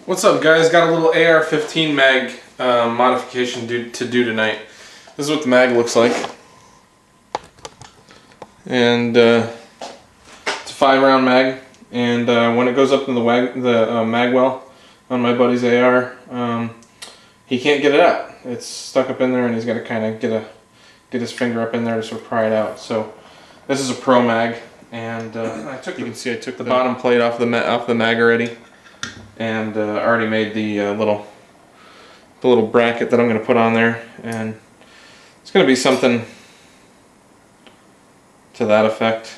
What's up, guys? Got a little AR-15 mag modification to do tonight. This is what the mag looks like, and it's a 5-round mag. And when it goes up in the mag well on my buddy's AR, he can't get it out. It's stuck up in there, and he's got to kind of get his finger up in there to sort of pry it out. So this is a pro mag, and you can see I took the bottom plate off the mag already. And already made the little bracket that I'm going to put on there, and it's going to be something to that effect.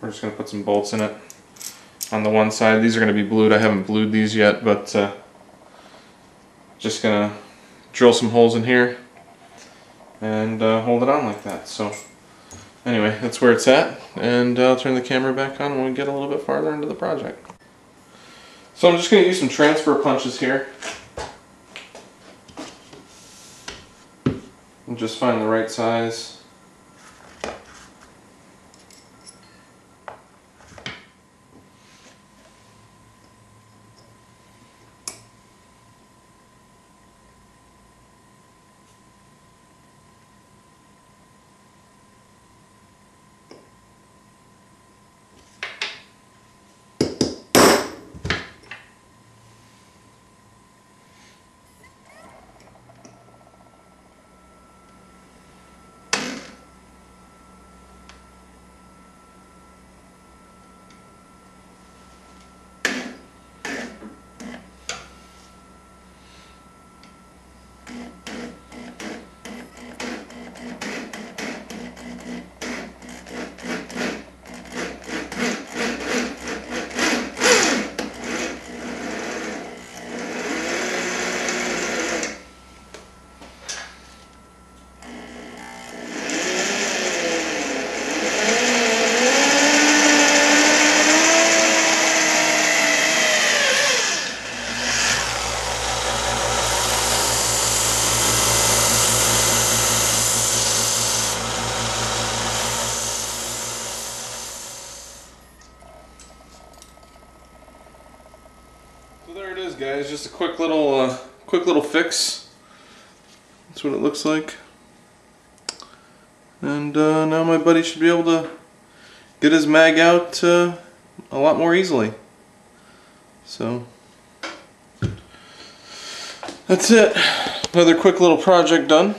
We're just going to put some bolts in it on the one side. These are going to be blued. I haven't blued these yet, but just going to drill some holes in here and hold it on like that. So anyway, that's where it's at, and I'll turn the camera back on when we get a little bit farther into the project. So I'm just going to use some transfer punches here and just find the right size. So there it is, guys. Just a quick little fix. That's what it looks like. And now my buddy should be able to get his mag out a lot more easily. So that's it. Another quick little project done.